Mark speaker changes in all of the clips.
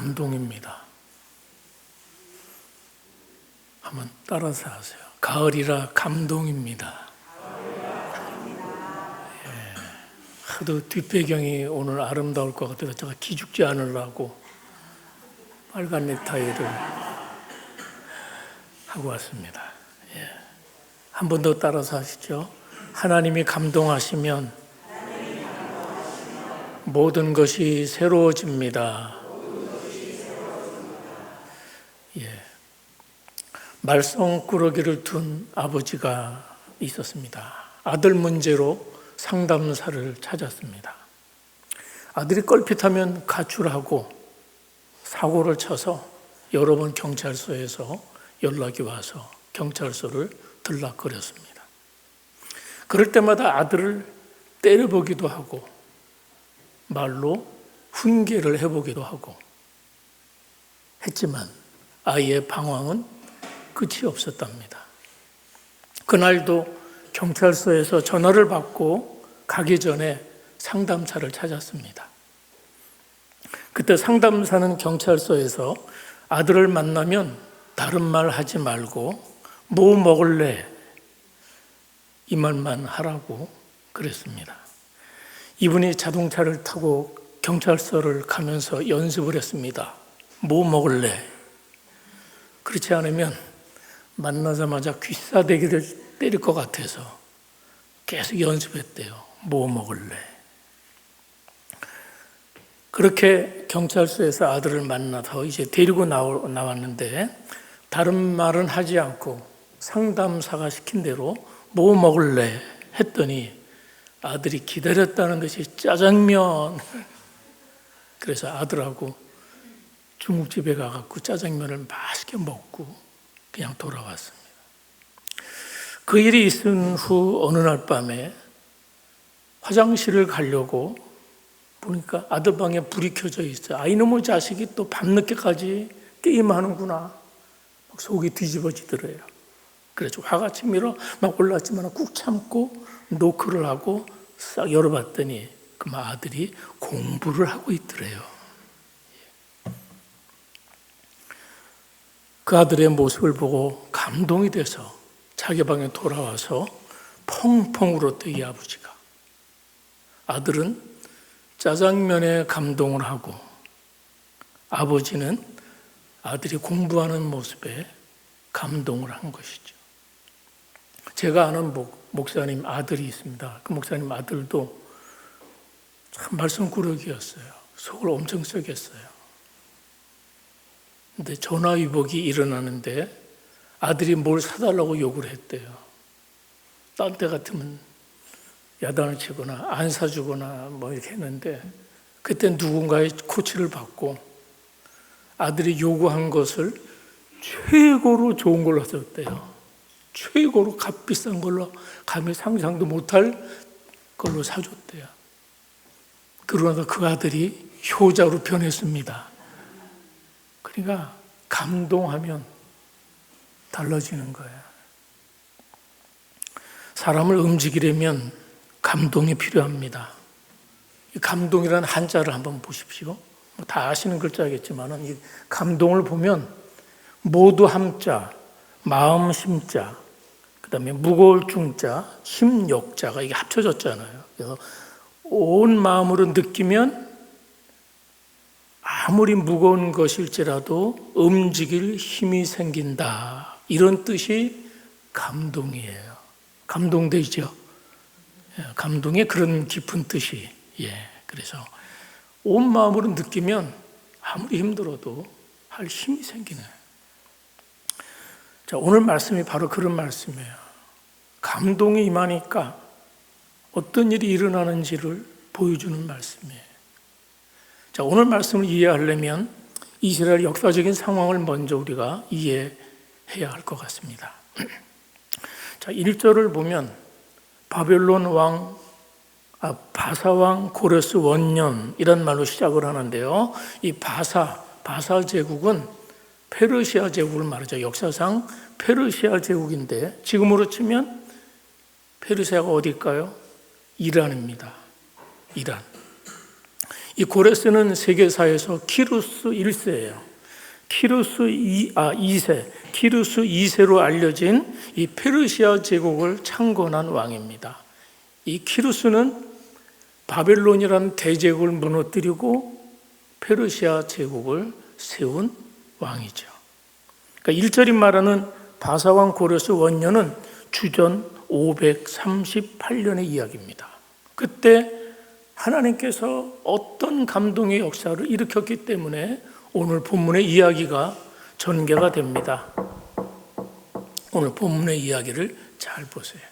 Speaker 1: 감동입니다. 한번 따라서 하세요. 가을이라 감동입니다. 하도 뒷배경이 오늘 아름다울 것 같아서 제가 기죽지 않으려고 빨간 넥타이를 하고 왔습니다. 한 번 더 따라서 하시죠. 하나님이 감동하시면 모든 것이 새로워집니다. 말썽꾸러기를 둔 아버지가 있었습니다. 아들 문제로 상담사를 찾았습니다. 아들이 껄핏하면 가출하고 사고를 쳐서 여러 번 경찰서에서 연락이 와서 경찰서를 들락거렸습니다. 그럴 때마다 아들을 때려보기도 하고 말로 훈계를 해보기도 하고 했지만 아이의 방황은 끝이 없었답니다. 그날도 경찰서에서 전화를 받고 가기 전에 상담사를 찾았습니다. 그때 상담사는 경찰서에서 아들을 만나면 다른 말 하지 말고 뭐 먹을래? 이 말만 하라고 그랬습니다. 이분이 자동차를 타고 경찰서를 가면서 연습을 했습니다. 뭐 먹을래? 그렇지 않으면 만나자마자 귀싸대기를 때릴 것 같아서 계속 연습했대요. 뭐 먹을래? 그렇게 경찰서에서 아들을 만나서 이제 데리고 나왔는데 다른 말은 하지 않고 상담사가 시킨 대로 뭐 먹을래? 했더니 아들이 기다렸다는 것이 짜장면. 그래서 아들하고 중국집에 가갖고 짜장면을 맛있게 먹고 그냥 돌아왔습니다. 그 일이 있은 후 어느 날 밤에 화장실을 가려고 보니까 아들 방에 불이 켜져 있어요. 이놈의 자식이 또 밤늦게까지 게임하는구나. 막 속이 뒤집어지더래요. 그래서 화가 치밀어 막 올랐지만 꾹 참고 노크를 하고 싹 열어봤더니 그 아들이 공부를 하고 있더래요. 그 아들의 모습을 보고 감동이 돼서 자기 방에 돌아와서 펑펑 울었대, 이 아버지가. 아들은 짜장면에 감동을 하고 아버지는 아들이 공부하는 모습에 감동을 한 것이죠. 제가 아는 목사님 아들이 있습니다. 그 목사님 아들도 참 말썽꾸러기였어요. 속을 엄청 썩였어요. 근데 전화위복이 일어나는데 아들이 뭘 사달라고 요구를 했대요. 딴 때 같으면 야단을 치거나 안 사주거나 뭐 이렇게 했는데 그때 누군가의 코치를 받고 아들이 요구한 것을 최고로 좋은 걸로 샀대요. 최고로 값비싼 걸로 감히 상상도 못할 걸로 사줬대요. 그러나 그 아들이 효자로 변했습니다. 그러니까 감동하면 달라지는 거예요. 사람을 움직이려면 감동이 필요합니다. 이 감동이라는 한자를 한번 보십시오. 다 아시는 글자겠지만 이 감동을 보면 모두 함자, 마음 심자, 그 다음에 무거울 중자, 심욕자가 이게 합쳐졌잖아요. 그래서 온 마음으로 느끼면 아무리 무거운 것일지라도 움직일 힘이 생긴다. 이런 뜻이 감동이에요. 감동되죠? 감동의 그런 깊은 뜻이. 그래서 온 마음으로 느끼면 아무리 힘들어도 할 힘이 생기네. 자, 오늘 말씀이 바로 그런 말씀이에요. 감동이 임하니까 어떤 일이 일어나는지를 보여주는 말씀이에요. 자, 오늘 말씀을 이해하려면 이스라엘 역사적인 상황을 먼저 우리가 이해해야 할 것 같습니다. 자, 1절을 보면 바벨론 왕, 바사왕 고레스 원년 이런 말로 시작을 하는데요. 이 바사 제국은 페르시아 제국을 말하죠. 역사상 페르시아 제국인데 지금으로 치면 페르시아가 어딜까요? 이란입니다. 이란. 이 고레스는 세계사에서 키루스 1세예요. 키루스 2세로 알려진 이 페르시아 제국을 창건한 왕입니다. 이 키루스는 바벨론이라는 대제국을 무너뜨리고 페르시아 제국을 세운 왕이죠. 그러니까 1절이 말하는 바사왕 고레스 원년은 주전 538년의 이야기입니다. 그때 하나님께서 어떤 감동의 역사를 일으켰기 때문에 오늘 본문의 이야기가 전개가 됩니다. 오늘 본문의 이야기를 잘 보세요.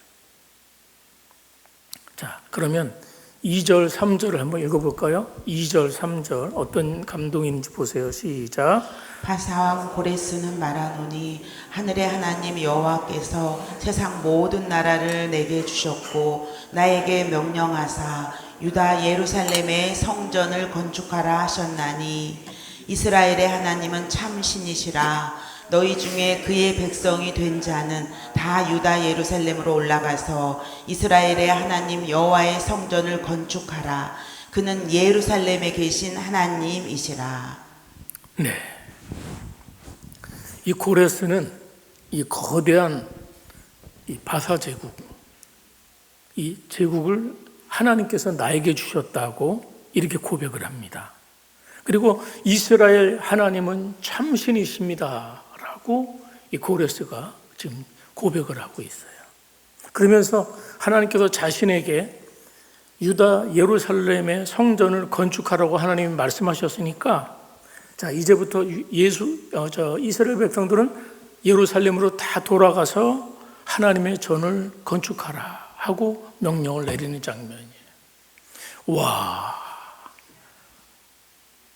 Speaker 1: 자, 그러면 2절, 3절을 한번 읽어볼까요? 2절, 3절 어떤 감동인지 보세요. 시작.
Speaker 2: 바사왕 고레스는 말하노니 하늘의 하나님 여호와께서 세상 모든 나라를 내게 주셨고 나에게 명령하사 유다 예루살렘의 성전을 건축하라 하셨나니 이스라엘의 하나님은 참 신이시라. 너희 중에 그의 백성이 된 자는 다 유다 예루살렘으로 올라가서 이스라엘의 하나님 여호와의 성전을 건축하라. 그는 예루살렘에 계신 하나님이시라.
Speaker 1: 네. 이 고레스는 이 거대한 이 바사 제국, 이 제국을 하나님께서 나에게 주셨다고 이렇게 고백을 합니다. 그리고 이스라엘 하나님은 참신이십니다 라고 이 고레스가 지금 고백을 하고 있어요. 그러면서 하나님께서 자신에게 유다 예루살렘의 성전을 건축하라고 하나님이 말씀하셨으니까 자, 이제부터 이스라엘 백성들은 예루살렘으로 다 돌아가서 하나님의 전을 건축하라 하고 명령을 내리는 장면이에요. 와,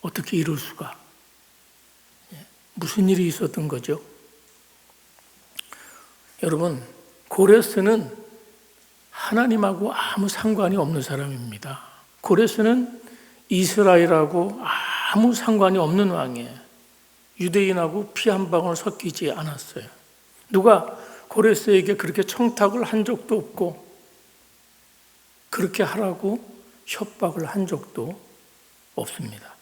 Speaker 1: 어떻게 이럴 수가? 무슨 일이 있었던 거죠? 여러분, 고레스는 하나님하고 아무 상관이 없는 사람입니다. 고레스는 이스라엘하고 아무 상관이 없는 왕이에요. 유대인하고 피 한 방울 섞이지 않았어요. 누가 고레스에게 그렇게 청탁을 한 적도 없고 그렇게 하라고 협박을 한 적도 없습니다.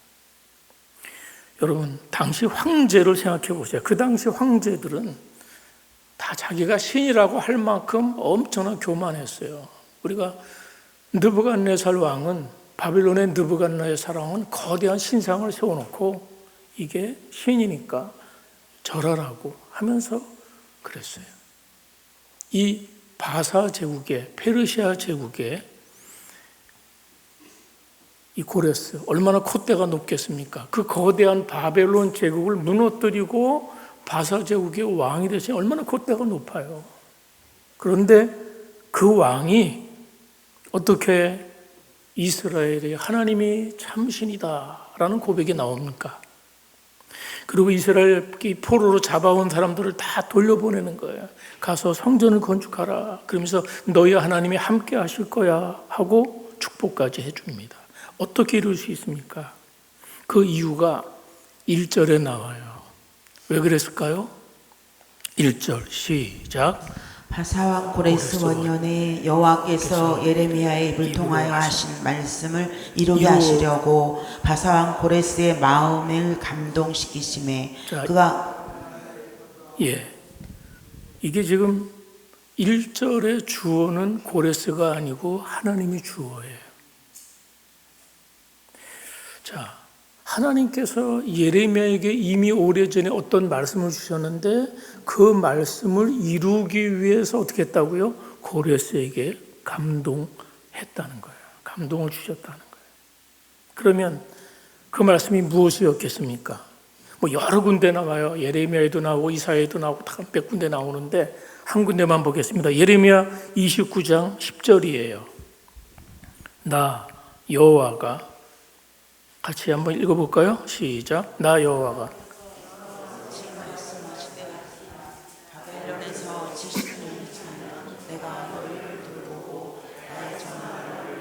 Speaker 1: 여러분, 당시 황제를 생각해 보세요. 그 당시 황제들은 다 자기가 신이라고 할 만큼 엄청난 교만했어요. 우리가 느부갓네살 왕은 바빌론의 느부갓네살 왕은 거대한 신상을 세워놓고 이게 신이니까 절하라고 하면서 그랬어요. 이 바사 제국의 페르시아 제국의 이 고레스 얼마나 콧대가 높겠습니까? 그 거대한 바벨론 제국을 무너뜨리고 바사 제국의 왕이 되시니 얼마나 콧대가 높아요. 그런데 그 왕이 어떻게 이스라엘의 하나님이 참신이다라는 고백이 나옵니까? 그리고 이스라엘이 포로로 잡아온 사람들을 다 돌려보내는 거예요. 가서 성전을 건축하라. 그러면서 너희 하나님이 함께 하실 거야 하고 축복까지 해줍니다. 어떻게 이룰 수 있습니까? 그 이유가 1절에 나와요. 왜 그랬을까요? 1절 시작.
Speaker 2: 바사왕 고레스 원년에 여호와께서 예레미야의 입을 통하여 하신 말씀을 이루게 하시려고 바사왕 고레스의 마음을 감동시키심에 그가
Speaker 1: 이게 지금 1절의 주어는 고레스가 아니고 하나님이 주어예요. 자, 하나님께서 예레미야에게 이미 오래전에 어떤 말씀을 주셨는데 그 말씀을 이루기 위해서 어떻게 했다고요? 고레스에게 감동했다는 거예요. 감동을 주셨다는 거예요. 그러면 그 말씀이 무엇이었겠습니까? 뭐 여러 군데 나와요. 예레미야에도 나오고 이사야에도 나오고 다 몇 군데 나오는데 한 군데만 보겠습니다. 예레미야 29장 10절이에요. 나 여호와가 같이 한번 읽어볼까요? 시작. 나 여호와가
Speaker 2: 바벨론에서 70년이 지나면 내가 너희를 돌보고 나의 전화를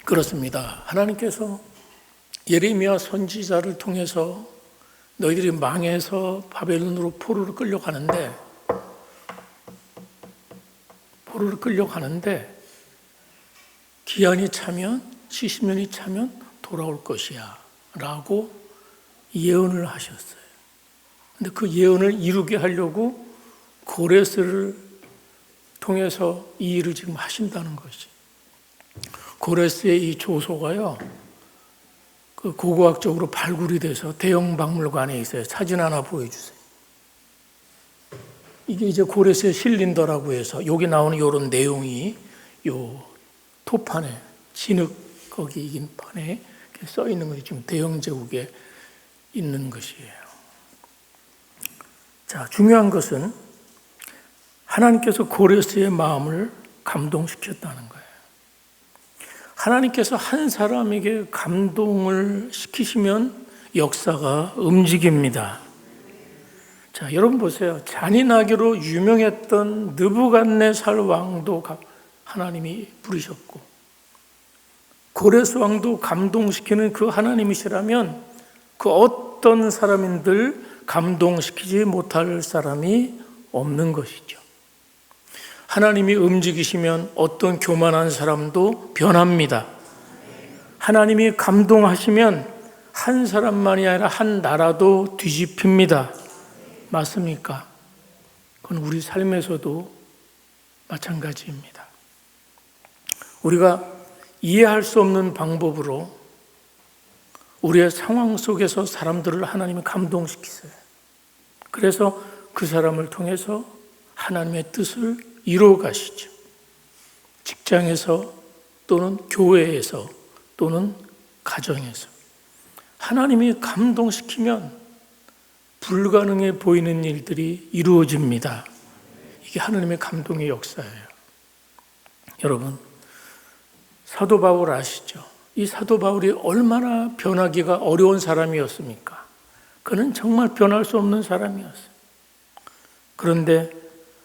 Speaker 1: 그렇습니다. 하나님께서 예레미야 선지자를 통해서 너희들이 망해서 바벨론으로 포로로 끌려가는데 포로로 끌려가는데 기한이 차면 70년이 차면 돌아올 것이야 라고 예언을 하셨어요. 근데 그 예언을 이루게 하려고 고레스를 통해서 이 일을 지금 하신다는 것이. 고레스의 이 조소가요, 그 고고학적으로 발굴이 돼서 대형 박물관에 있어요. 사진 하나 보여주세요. 이게 이제 고레스의 실린더라고 해서 여기 나오는 이런 내용이 요 토판에, 진흙 거기 인판에 써 있는 것이 지금 대형 제국에 있는 것이에요. 자, 중요한 것은 하나님께서 고레스의 마음을 감동시켰다는 거예요. 하나님께서 한 사람에게 감동을 시키시면 역사가 움직입니다. 자, 여러분 보세요. 잔인하기로 유명했던 느부갓네살 왕도 하나님이 부르셨고, 고레스 왕도 감동시키는 그 하나님이시라면 그 어떤 사람인들 감동시키지 못할 사람이 없는 것이죠. 하나님이 움직이시면 어떤 교만한 사람도 변합니다. 하나님이 감동하시면 한 사람만이 아니라 한 나라도 뒤집힙니다. 맞습니까? 그건 우리 삶에서도 마찬가지입니다. 우리가 이해할 수 없는 방법으로 우리의 상황 속에서 사람들을 하나님이 감동시키세요. 그래서 그 사람을 통해서 하나님의 뜻을 이루어 가시죠. 직장에서 또는 교회에서 또는 가정에서 하나님이 감동시키면 불가능해 보이는 일들이 이루어집니다. 이게 하나님의 감동의 역사예요. 여러분, 사도 바울 아시죠? 이 사도 바울이 얼마나 변하기가 어려운 사람이었습니까? 그는 정말 변할 수 없는 사람이었어요. 그런데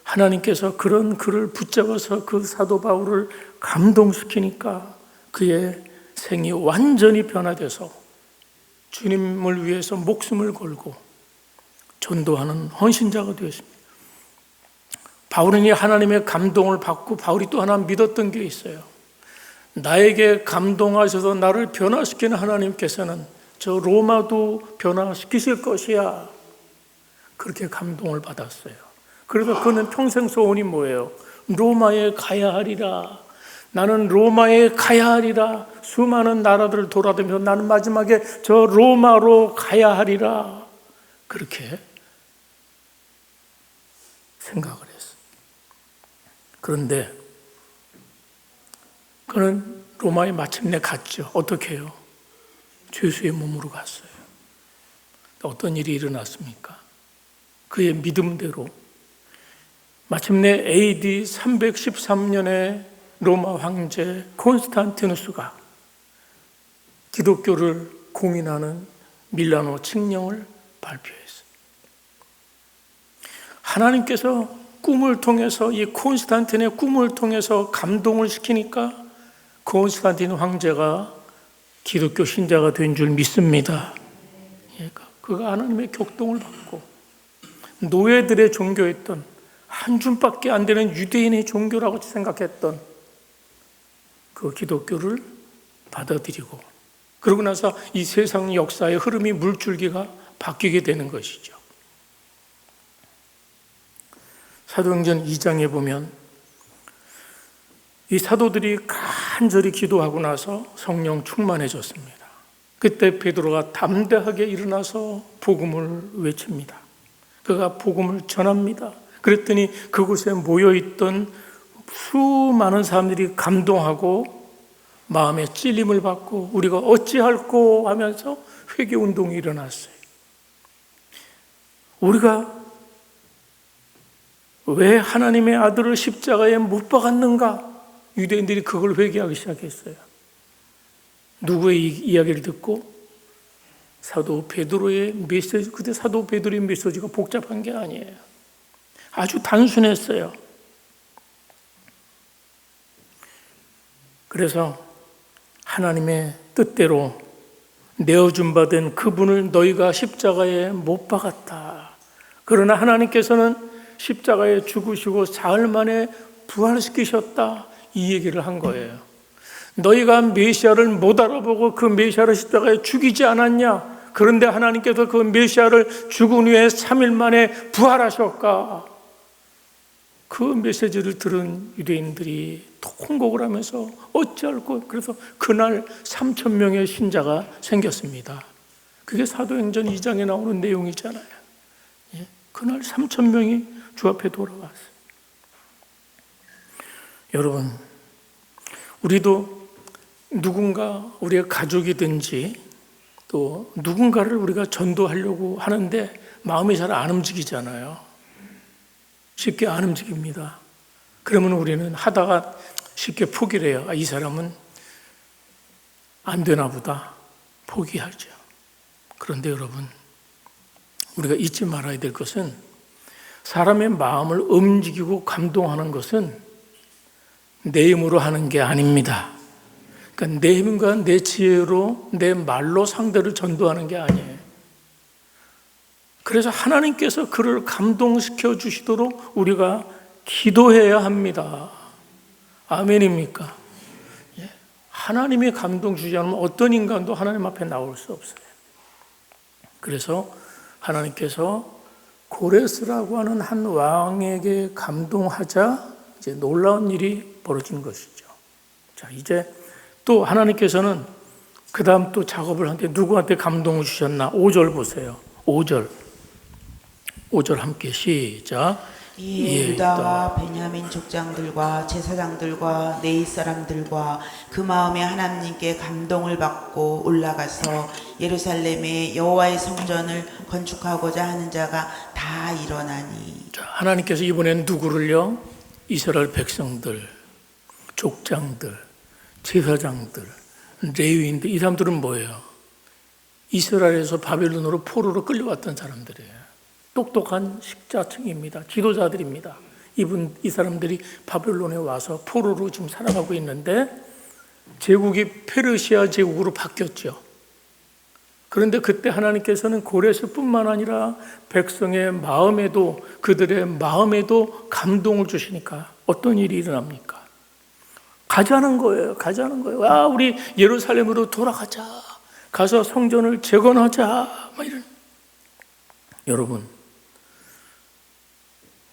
Speaker 1: 하나님께서 그런 그를 붙잡아서 그 사도 바울을 감동시키니까 그의 생이 완전히 변화돼서 주님을 위해서 목숨을 걸고 전도하는 헌신자가 되었습니다. 바울은 하나님의 감동을 받고 바울이 또 하나 믿었던 게 있어요. 나에게 감동하셔서 나를 변화시키는 하나님께서는 저 로마도 변화시키실 것이야. 그렇게 감동을 받았어요. 그래서 그는 평생 소원이 뭐예요? 로마에 가야 하리라. 나는 로마에 가야 하리라. 수많은 나라들을 돌아다니면서 나는 마지막에 저 로마로 가야 하리라. 그렇게 생각을 했어요. 그런데 그는 로마에 마침내 갔죠. 어떻게 해요? 죄수의 몸으로 갔어요. 어떤 일이 일어났습니까? 그의 믿음대로 마침내 AD 313년에 로마 황제 콘스탄티누스가 기독교를 공인하는 밀라노 칙령을 발표했어요. 하나님께서 꿈을 통해서 이 콘스탄틴의 꿈을 통해서 감동을 시키니까 콘스탄틴 황제가 기독교 신자가 된 줄 믿습니다. 그가 하나님의 격동을 받고 노예들의 종교였던 한 줌밖에 안 되는 유대인의 종교라고 생각했던 그 기독교를 받아들이고 그러고 나서 이 세상 역사의 흐름이 물줄기가 바뀌게 되는 것이죠. 사도행전 2장에 보면 이 사도들이 간절히 기도하고 나서 성령 충만해졌습니다. 그때 베드로가 담대하게 일어나서 복음을 외칩니다. 그가 복음을 전합니다. 그랬더니 그곳에 모여있던 수많은 사람들이 감동하고 마음에 찔림을 받고 우리가 어찌할꼬 하면서 회개운동이 일어났어요. 우리가 왜 하나님의 아들을 십자가에 못 박았는가? 유대인들이 그걸 회개하기 시작했어요. 누구의 이야기를 듣고? 사도 베드로의 메시지, 그때 사도 베드로의 메시지가 복잡한 게 아니에요. 아주 단순했어요. 그래서 하나님의 뜻대로 내어준 바 된 그분을 너희가 십자가에 못 박았다. 그러나 하나님께서는 십자가에 죽으시고 사흘 만에 부활시키셨다, 이 얘기를 한 거예요. 너희가 메시아를 못 알아보고 그 메시아를 십자가에 죽이지 않았냐? 그런데 하나님께서 그 메시아를 죽은 후에 3일 만에 부활하셨까? 그 메시지를 들은 유대인들이 통곡을 하면서 어찌할꼬, 그래서 그날 3,000명의 신자가 생겼습니다. 그게 사도행전 2장에 나오는 내용이잖아요. 예? 그날 3,000명이 주 앞에 돌아왔어요. 여러분, 우리도 누군가 우리의 가족이든지 또 누군가를 우리가 전도하려고 하는데 마음이 잘 안 움직이잖아요. 쉽게 안 움직입니다. 그러면 우리는 하다가 쉽게 포기를 해요. 이 사람은 안 되나 보다. 포기하죠. 그런데 여러분, 우리가 잊지 말아야 될 것은 사람의 마음을 움직이고 감동하는 것은 내 힘으로 하는 게 아닙니다. 그러니까 내 힘과 내 지혜로 내 말로 상대를 전도하는 게 아니에요. 그래서 하나님께서 그를 감동시켜 주시도록 우리가 기도해야 합니다. 아멘입니까? 예. 하나님이 감동 주지 않으면 어떤 인간도 하나님 앞에 나올 수 없어요. 그래서 하나님께서 고레스라고 하는 한 왕에게 감동하자 이제 놀라운 일이 벌어진 것이죠. 자, 이제 또 하나님께서는 그 다음 또 작업을 하는데 누구한테 감동을 주셨나? 5절 보세요. 5절 함께 시작.
Speaker 2: 이에 유다와 베냐민 족장들과 제사장들과 네이 사람들과 그 마음에 하나님께 감동을 받고 올라가서 예루살렘에 여호와의 성전을 건축하고자 하는 자가 다 일어나니.
Speaker 1: 자, 하나님께서 이번엔 누구를요? 이스라엘 백성들, 족장들, 제사장들, 레위인들, 이 사람들은 뭐예요? 이스라엘에서 바벨론으로 포로로 끌려왔던 사람들이에요. 똑똑한 식자층입니다. 지도자들입니다. 이 사람들이 바벨론에 와서 포로로 지금 살아가고 있는데 제국이 페르시아 제국으로 바뀌었죠. 그런데 그때 하나님께서는 고레스뿐만 아니라 백성의 마음에도, 그들의 마음에도 감동을 주시니까 어떤 일이 일어납니까? 가자는 거예요. 아, 우리 예루살렘으로 돌아가자. 가서 성전을 재건하자. 이런. 여러분,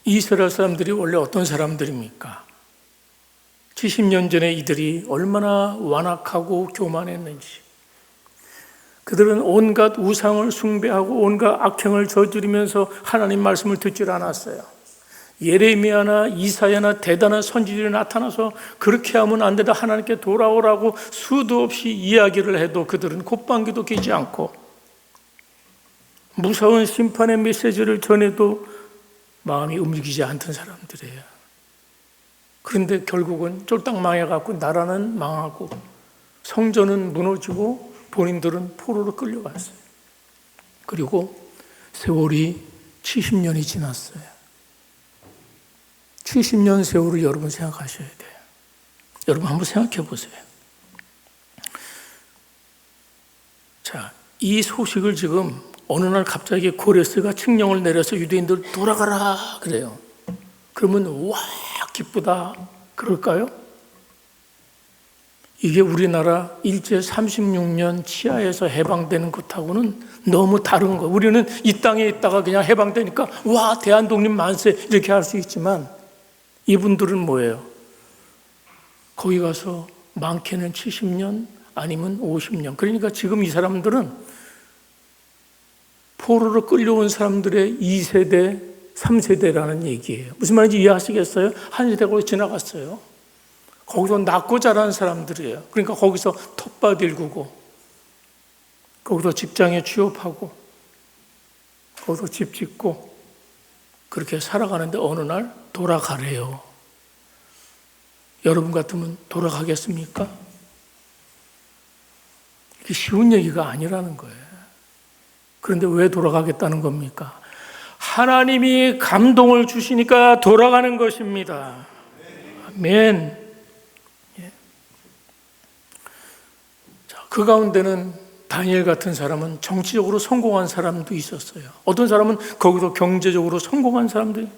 Speaker 1: 이스라엘 사람들이 원래 어떤 사람들입니까? 70년 전에 이들이 얼마나 완악하고 교만했는지. 그들은 온갖 우상을 숭배하고 온갖 악행을 저지르면서 하나님 말씀을 듣질 않았어요. 예레미야나 이사야나 대단한 선지자들이 나타나서 그렇게 하면 안 된다, 하나님께 돌아오라고 수도 없이 이야기를 해도 그들은 콧방귀도 뀌지 않고 무서운 심판의 메시지를 전해도 마음이 움직이지 않던 사람들이에요. 그런데 결국은 쫄딱 망해갖고 나라는 망하고 성전은 무너지고 본인들은 포로로 끌려갔어요. 그리고 세월이 70년이 지났어요. 70년 세월을 여러분 생각하셔야 돼요. 여러분 한번 생각해 보세요. 자, 이 소식을 지금 어느 날 갑자기 고레스가 칙령을 내려서 유대인들 돌아가라 그래요. 그러면 와 기쁘다 그럴까요? 이게 우리나라 일제 36년 치하에서 해방되는 것하고는 너무 다른 거. 우리는 이 땅에 있다가 그냥 해방되니까 와 대한독립 만세 이렇게 할 수 있지만 이분들은 뭐예요? 거기 가서 많게는 70년 아니면 50년. 그러니까 지금 이 사람들은 포로로 끌려온 사람들의 2세대, 3세대라는 얘기예요. 무슨 말인지 이해하시겠어요? 한 세대가 지나갔어요. 거기서 낳고 자란 사람들이에요. 그러니까 거기서 텃밭 일구고 거기서 직장에 취업하고 거기서 집 짓고 그렇게 살아가는데 어느 날 돌아가래요. 여러분 같으면 돌아가겠습니까? 이게 쉬운 얘기가 아니라는 거예요. 그런데 왜 돌아가겠다는 겁니까? 하나님이 감동을 주시니까 돌아가는 것입니다. 아멘. 예. 자, 그 가운데는 다니엘 같은 사람은 정치적으로 성공한 사람도 있었어요. 어떤 사람은 거기서 경제적으로 성공한 사람들,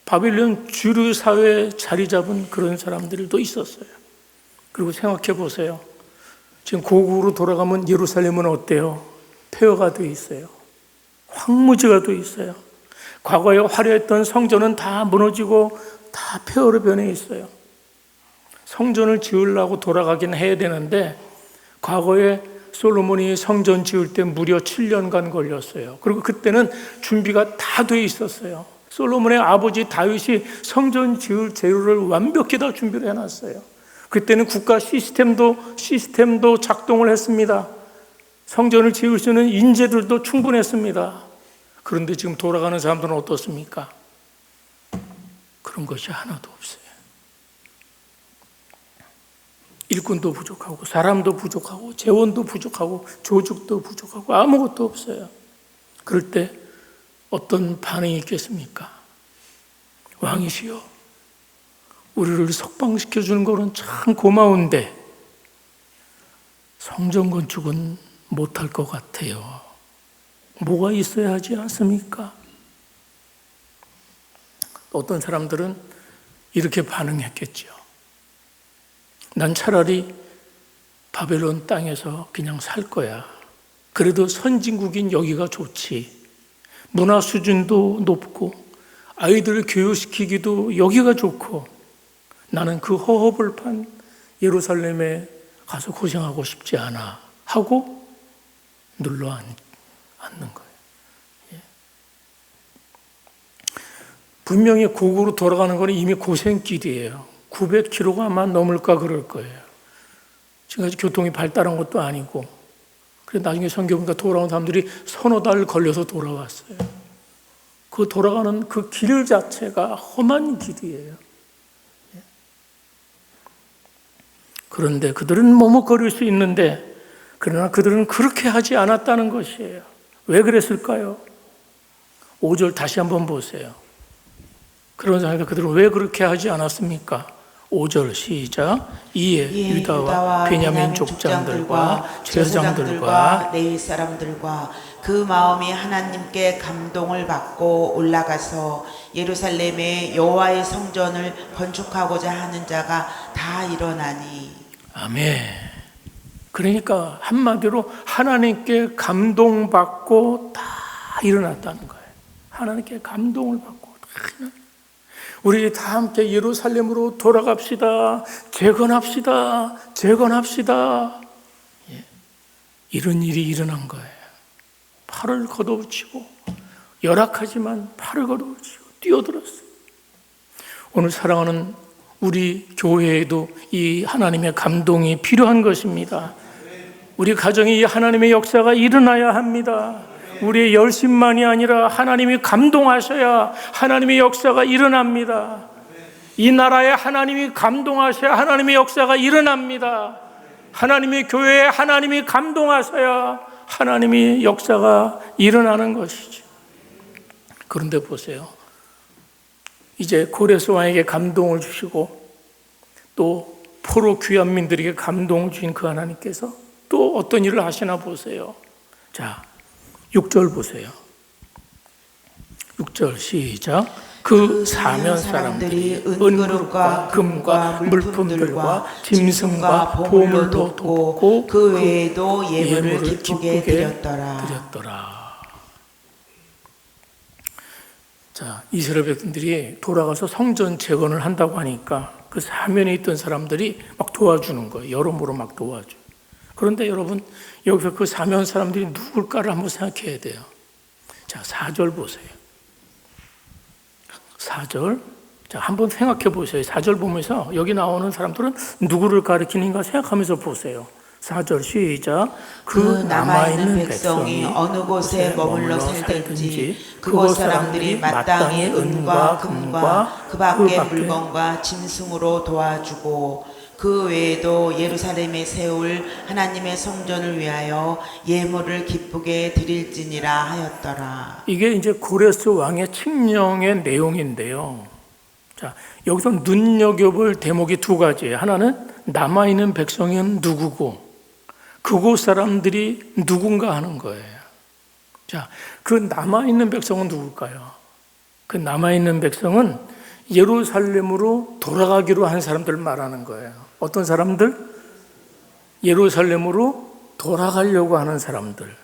Speaker 1: 바빌론 주류 사회에 자리 잡은 그런 사람들도 있었어요. 그리고 생각해 보세요. 지금 고국으로 돌아가면 예루살렘은 어때요? 폐허가 돼 있어요. 황무지가 돼 있어요. 과거에 화려했던 성전은 다 무너지고 다 폐허로 변해 있어요. 성전을 지으려고 돌아가긴 해야 되는데 과거에 솔로몬이 성전 지을 때 무려 7년간 걸렸어요. 그리고 그때는 준비가 다 돼 있었어요. 솔로몬의 아버지 다윗이 성전 지을 재료를 완벽히 다 준비를 해놨어요. 그때는 국가 시스템도 작동을 했습니다. 성전을 지을 수 있는 인재들도 충분했습니다. 그런데 지금 돌아가는 사람들은 어떻습니까? 그런 것이 하나도 없어요. 일꾼도 부족하고 사람도 부족하고 재원도 부족하고 조직도 부족하고 아무것도 없어요. 그럴 때 어떤 반응이 있겠습니까? 왕이시여, 우리를 석방시켜 주는 거는 참 고마운데 성전 건축은 못할 것 같아요. 뭐가 있어야 하지 않습니까? 어떤 사람들은 이렇게 반응했겠죠. 난 차라리 바벨론 땅에서 그냥 살 거야. 그래도 선진국인 여기가 좋지. 문화 수준도 높고 아이들을 교육시키기도 여기가 좋고 나는 그 허허벌판 예루살렘에 가서 고생하고 싶지 않아 하고 눌러 앉는 거예요. 예. 분명히 고국으로 돌아가는 건 이미 고생길이에요. 900km가 아마 넘을까 그럴 거예요. 지금까지 교통이 발달한 것도 아니고. 그래서 나중에 성경 보니까 돌아온 사람들이 서너 달 걸려서 돌아왔어요. 그 돌아가는 그 길 자체가 험한 길이에요. 그런데 그들은 머뭇거릴 수 있는데 그러나 그들은 그렇게 하지 않았다는 것이에요. 왜 그랬을까요? 5절 다시 한번 보세요. 그런 상황에서 그들은 왜 그렇게 하지 않았습니까? 5절 시작. 이에 유다와 베냐민 족장들과 제사장들과
Speaker 2: 레위 사람들과 그 마음이 하나님께 감동을 받고 올라가서 예루살렘에 여호와의 성전을 건축하고자 하는 자가 다 일어나니. 아멘.
Speaker 1: 그러니까 한마디로 하나님께 감동받고 다 일어났다는 거예요. 하나님께 감동을 받고 다 일어났다. 우리 다 함께 예루살렘으로 돌아갑시다. 재건합시다. 예. 이런 일이 일어난 거예요. 팔을 걷어붙이고 열악하지만 팔을 걷어붙이고 뛰어들었어요. 오늘 사랑하는 우리 교회에도 이 하나님의 감동이 필요한 것입니다. 우리 가정에 이 하나님의 역사가 일어나야 합니다. 우리의 열심만이 아니라 하나님이 감동하셔야 하나님의 역사가 일어납니다. 이 나라에 하나님이 감동하셔야 하나님의 역사가 일어납니다. 하나님의 교회에 하나님이 감동하셔야 하나님의 역사가 일어나는 것이죠. 그런데 보세요. 이제 고레스 왕에게 감동을 주시고 또 포로 귀환민들에게 감동을 주신 그 하나님께서 또 어떤 일을 하시나 보세요. 자, 6절 보세요. 6절 시작. 그 사면 사람들이 은그릇과 금과 물품들과 짐승과 보물도 돕고
Speaker 2: 그 외에도 예물을 기쁘게
Speaker 1: 드렸더라. 자, 이스라엘 백성들이 돌아가서 성전 재건을 한다고 하니까 그 사면에 있던 사람들이 막 도와주는 거예요. 여러모로 막 도와줘요. 그런데 여러분, 여기서 그 사면 사람들이 누굴까를 한번 생각해야 돼요. 자, 4절 보세요. 4절. 자, 한번 생각해 보세요. 4절 보면서 여기 나오는 사람들은 누구를 가리키는가 생각하면서 보세요. 4절 시작.
Speaker 2: 그 남아있는 백성이 어느 곳에 머물러 살든지 그곳 사람들이 마땅히 은과 금과 그 밖의 물건과 짐승으로 도와주고 그 외에도 예루살렘에 세울 하나님의 성전을 위하여 예물을 기쁘게 드릴지니라 하였더라.
Speaker 1: 이게 이제 고레스 왕의 칙령의 내용인데요. 자, 여기서 눈여겨볼 대목이 두 가지예요. 하나는 남아있는 백성은 누구고 그곳 사람들이 누군가 하는 거예요. 자, 그 남아있는 백성은 누굴까요? 그 남아있는 백성은 예루살렘으로 돌아가기로 한 사람들 말하는 거예요. 어떤 사람들? 예루살렘으로 돌아가려고 하는 사람들.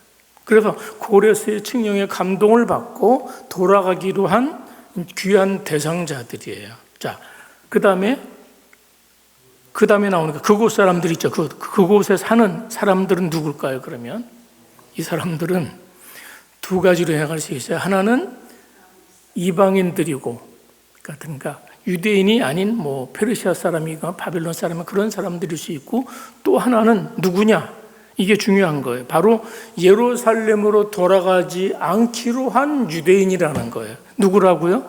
Speaker 1: 그래서 고레스의 칙령에 감동을 받고 돌아가기로 한 귀한 대상자들이에요. 자, 그 다음에 나오는 그곳 사람들 있죠. 그곳에 사는 사람들은 누굴까요? 그러면 이 사람들은 두 가지로 해석할 수 있어요. 하나는 이방인들이고, 그러니까 유대인이 아닌 페르시아 사람이거나 바빌론 사람이 그런 사람들일 수 있고, 또 하나는 누구냐? 이게 중요한 거예요. 바로 예루살렘으로 돌아가지 않기로 한 유대인이라는 거예요. 누구라고요?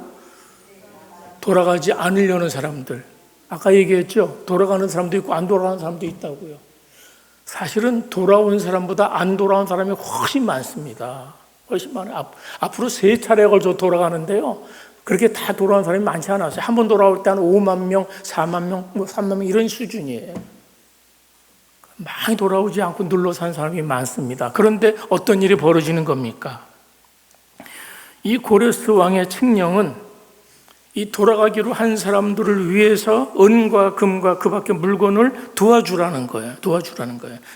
Speaker 1: 돌아가지 않으려는 사람들. 아까 얘기했죠? 돌아가는 사람도 있고 안 돌아가는 사람도 있다고요. 사실은 돌아온 사람보다 안 돌아온 사람이 훨씬 많습니다. 훨씬 많아요. 앞으로 3차례에 걸쳐 돌아가는데요, 그렇게 다 돌아온 사람이 많지 않았어요. 한 번 돌아올 때 한 5만 명, 4만 명, 3만 명 이런 수준이에요. 많이 돌아오지 않고 눌러 산 사람이 많습니다. 그런데 어떤 일이 벌어지는 겁니까? 이 고레스 왕의 칙령은 이 돌아가기로 한 사람들을 위해서 은과 금과 그 밖의 물건을 도와주라는 거예요.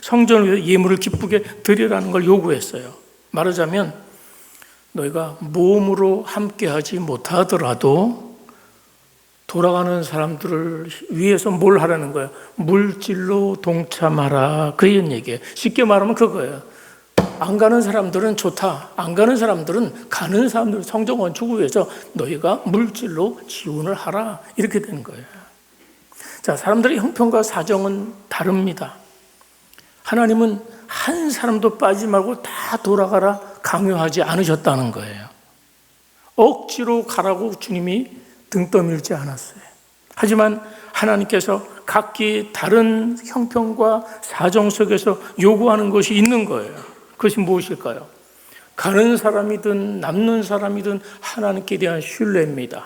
Speaker 1: 성전을 위해서 예물을 기쁘게 드리라는 걸 요구했어요. 말하자면 너희가 몸으로 함께하지 못하더라도 돌아가는 사람들을 위해서 뭘 하라는 거예요? 물질로 동참하라. 그 얘기예요. 쉽게 말하면 그거예요. 안 가는 사람들은 좋다. 안 가는 사람들은 가는 사람들 성전 건축을 위해서 너희가 물질로 지원을 하라. 이렇게 되는 거예요. 자, 사람들의 형편과 사정은 다릅니다. 하나님은 한 사람도 빠지지 말고 다 돌아가라 강요하지 않으셨다는 거예요. 억지로 가라고 주님이 등 떠밀지 않았어요. 하지만 하나님께서 각기 다른 형편과 사정 속에서 요구하는 것이 있는 거예요. 그것이 무엇일까요? 가는 사람이든 남는 사람이든 하나님께 대한 신뢰입니다.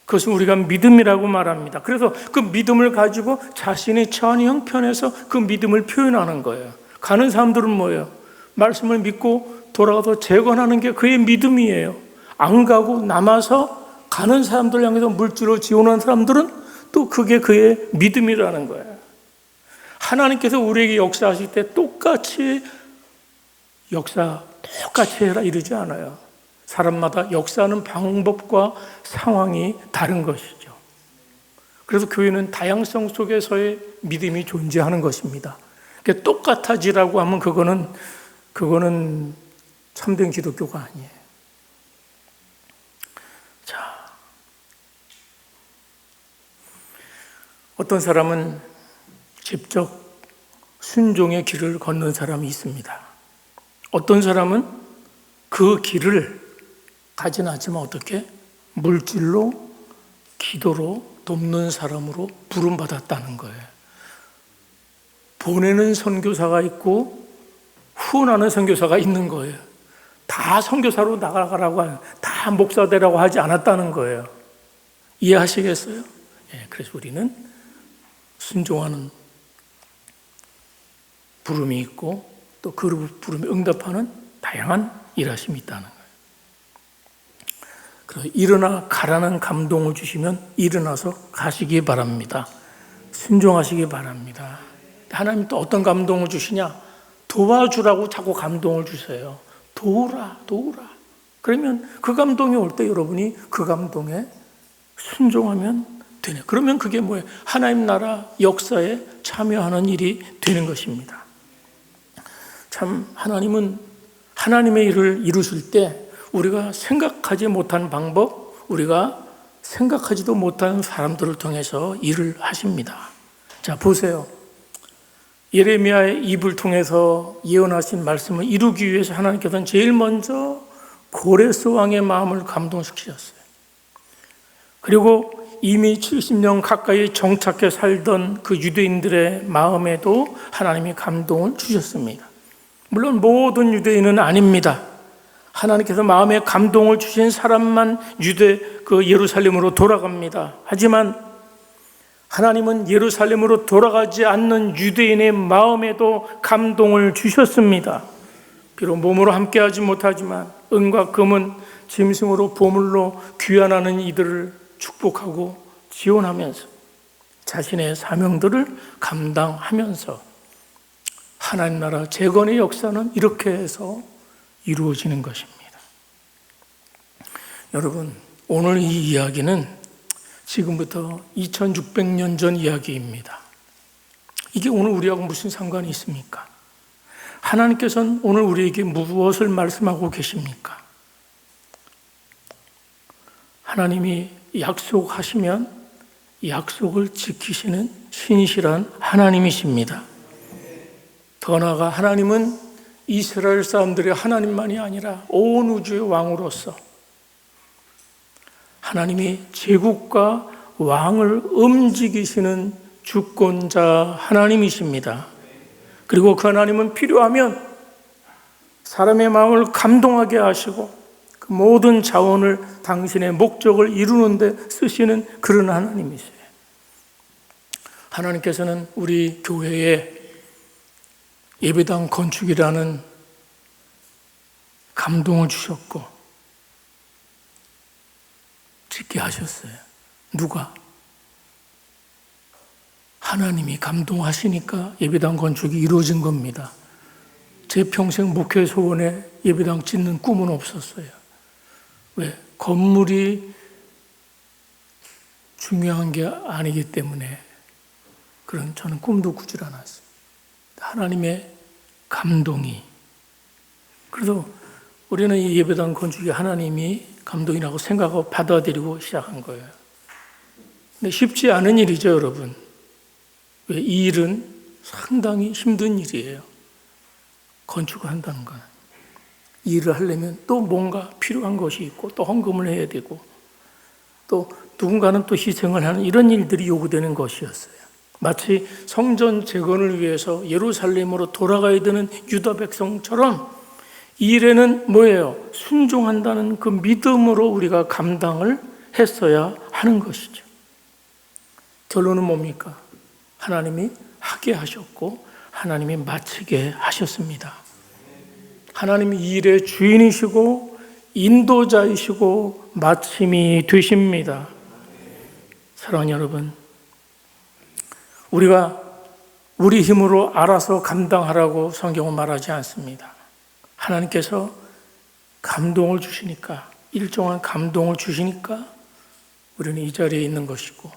Speaker 1: 그것은 우리가 믿음이라고 말합니다. 그래서 그 믿음을 가지고 자신의 처한 형편에서 그 믿음을 표현하는 거예요. 가는 사람들은 뭐예요? 말씀을 믿고 돌아가서 재건하는 게 그의 믿음이에요. 안 가고 남아서 가는 사람들 향해서 물질로 지원하는 사람들은 또 그게 그의 믿음이라는 거예요. 하나님께서 우리에게 역사하실 때 똑같이 해라 이러지 않아요. 사람마다 역사하는 방법과 상황이 다른 것이죠. 그래서 교회는 다양성 속에서의 믿음이 존재하는 것입니다. 똑같아지라고 하면 그거는 참된 기독교가 아니에요. 자, 어떤 사람은 직접 순종의 길을 걷는 사람이 있습니다. 어떤 사람은 그 길을 가진 않지만 어떻게? 물질로, 기도로 돕는 사람으로 부름받았다는 거예요. 보내는 선교사가 있고 후원하는 선교사가 있는 거예요. 다 선교사로 나가라고 하요. 다 목사 되라고 하지 않았다는 거예요. 이해하시겠어요? 그래서 우리는 순종하는 부름이 있고 또 그 부름에 응답하는 다양한 일하심이 있다는 거예요. 그래서 일어나 가라는 감동을 주시면 일어나서 가시기 바랍니다. 순종하시기 바랍니다. 하나님 또 어떤 감동을 주시냐? 도와주라고 자꾸 감동을 주세요. 도우라. 그러면 그 감동이 올 때 여러분이 그 감동에 순종하면 되네. 그러면 그게 뭐예요? 하나님 나라 역사에 참여하는 일이 되는 것입니다. 참 하나님은 하나님의 일을 이루실 때 우리가 생각하지 못한 방법, 우리가 생각하지도 못한 사람들을 통해서 일을 하십니다. 자, 보세요. 예레미야의 입을 통해서 예언하신 말씀을 이루기 위해서 하나님께서는 제일 먼저 고레스 왕의 마음을 감동시키셨어요. 그리고 이미 70년 가까이 정착해 살던 그 유대인들의 마음에도 하나님이 감동을 주셨습니다. 물론 모든 유대인은 아닙니다. 하나님께서 마음에 감동을 주신 사람만 예루살렘으로 돌아갑니다. 하지만 하나님은 예루살렘으로 돌아가지 않는 유대인의 마음에도 감동을 주셨습니다. 비록 몸으로 함께하지 못하지만 은과 금은 짐승으로 보물로 귀환하는 이들을 축복하고 지원하면서 자신의 사명들을 감당하면서 하나님 나라 재건의 역사는 이렇게 해서 이루어지는 것입니다. 여러분, 오늘 이 이야기는 지금부터 2600년 전 이야기입니다. 이게 오늘 우리하고 무슨 상관이 있습니까? 하나님께서는 오늘 우리에게 무엇을 말씀하고 계십니까? 하나님이 약속하시면 약속을 지키시는 신실한 하나님이십니다. 더 나아가 하나님은 이스라엘 사람들의 하나님만이 아니라 온 우주의 왕으로서 하나님이 제국과 왕을 움직이시는 주권자 하나님이십니다. 그리고 그 하나님은 필요하면 사람의 마음을 감동하게 하시고 그 모든 자원을 당신의 목적을 이루는 데 쓰시는 그런 하나님이세요. 하나님께서는 우리 교회에 예배당 건축이라는 감동을 주셨고 짓게 하셨어요. 누가? 하나님이 감동하시니까 예배당 건축이 이루어진 겁니다. 제 평생 목회 소원에 예배당 짓는 꿈은 없었어요. 왜? 건물이 중요한 게 아니기 때문에 그런 저는 꿈도 꾸질 않았어요. 하나님의 감동이. 그래서 우리는 이 예배당 건축이 하나님이 감동이라고 생각하고 받아들이고 시작한 거예요. 근데 쉽지 않은 일이죠, 여러분. 왜? 이 일은 상당히 힘든 일이에요. 건축을 한다는 건. 이 일을 하려면 또 뭔가 필요한 것이 있고 또 헌금을 해야 되고 또 누군가는 또 희생을 하는 이런 일들이 요구되는 것이었어요. 마치 성전 재건을 위해서 예루살렘으로 돌아가야 되는 유다 백성처럼 이 일에는 뭐예요? 순종한다는 그 믿음으로 우리가 감당을 했어야 하는 것이죠. 결론은 뭡니까? 하나님이 하게 하셨고 하나님이 마치게 하셨습니다. 하나님이 이 일의 주인이시고 인도자이시고 마침이 되십니다. 사랑하는 여러분, 우리가 우리 힘으로 알아서 감당하라고 성경은 말하지 않습니다. 하나님께서 감동을 주시니까, 일정한 감동을 주시니까 우리는 이 자리에 있는 것이고,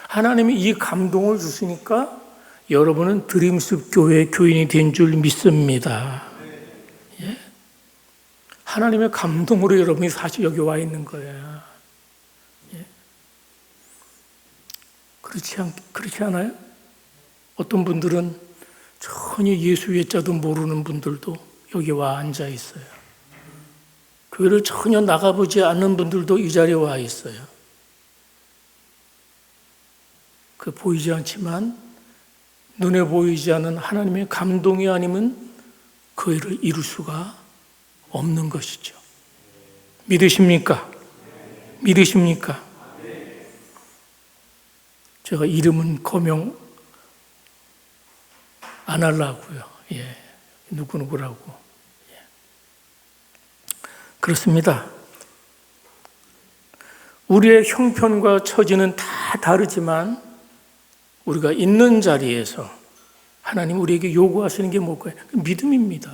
Speaker 1: 하나님이 이 감동을 주시니까 여러분은 드림숲 교회 교인이 된 줄 믿습니다. 예? 하나님의 감동으로 여러분이 사실 여기 와 있는 거예요. 예? 그렇지 않아요? 어떤 분들은 전혀 예수 외자도 모르는 분들도 여기 와 앉아 있어요. 교회를 전혀 나가보지 않는 분들도 이 자리에 와 있어요. 그 보이지 않지만 눈에 보이지 않는 하나님의 감동이 아니면 그 일을 이룰 수가 없는 것이죠. 믿으십니까? 믿으십니까? 제가 이름은 거명 안 하려고요. 예. 누구누구라고. 예. 그렇습니다. 우리의 형편과 처지는 다 다르지만 우리가 있는 자리에서 하나님 우리에게 요구하시는 게 뭘까요? 믿음입니다.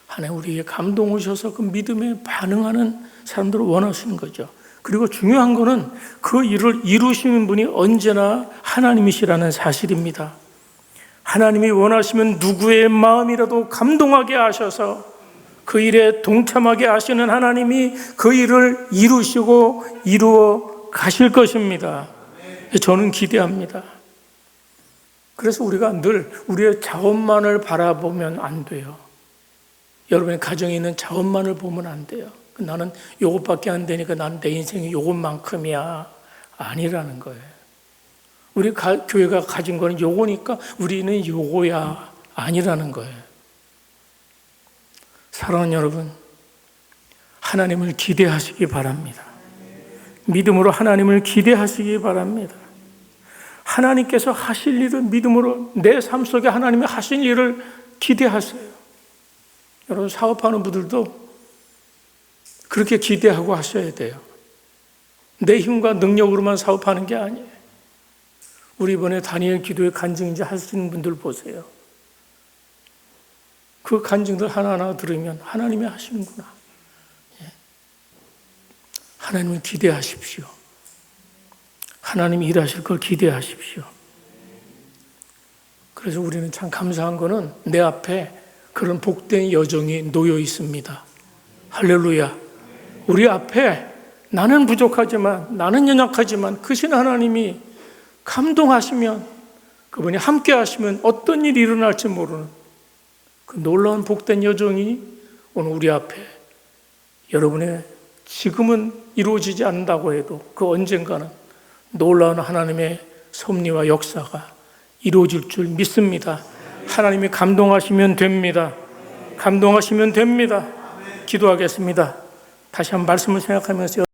Speaker 1: 하나님 우리에게 감동을 주셔서 그 믿음에 반응하는 사람들을 원하시는 거죠. 그리고 중요한 거는 그 일을 이루시는 분이 언제나 하나님이시라는 사실입니다. 하나님이 원하시면 누구의 마음이라도 감동하게 하셔서 그 일에 동참하게 하시는 하나님이 그 일을 이루시고 이루어 가실 것입니다. 저는 기대합니다. 그래서 우리가 늘 우리의 자원만을 바라보면 안 돼요. 여러분의 가정에 있는 자원만을 보면 안 돼요. 나는 요것밖에 안 되니까 나는 내 인생이 요것만큼이야. 아니라는 거예요. 우리 교회가 가진 거는 요거니까 우리는 요거야. 아니라는 거예요. 사랑하는 여러분, 하나님을 기대하시기 바랍니다. 믿음으로 하나님을 기대하시기 바랍니다. 하나님께서 하실 일을 믿음으로 내 삶 속에 하나님이 하신 일을 기대하세요. 여러분 사업하는 분들도 그렇게 기대하고 하셔야 돼요. 내 힘과 능력으로만 사업하는 게 아니에요. 우리 이번에 다니엘 기도의 간증인지 하시는 분들 보세요. 그 간증들 하나하나 들으면 하나님이 하시는구나. 하나님을 기대하십시오. 하나님이 일하실 걸 기대하십시오. 그래서 우리는 참 감사한 거는 내 앞에 그런 복된 여정이 놓여 있습니다. 할렐루야. 우리 앞에 나는 부족하지만, 나는 연약하지만 크신 하나님이 감동하시면, 그분이 함께 하시면 어떤 일이 일어날지 모르는 그 놀라운 복된 여정이 오늘 우리 앞에, 여러분의 지금은 이루어지지 않는다고 해도 그 언젠가는 놀라운 하나님의 섭리와 역사가 이루어질 줄 믿습니다. 하나님이 감동하시면 됩니다. 감동하시면 됩니다. 기도하겠습니다. 다시 한번 말씀을 생각하면서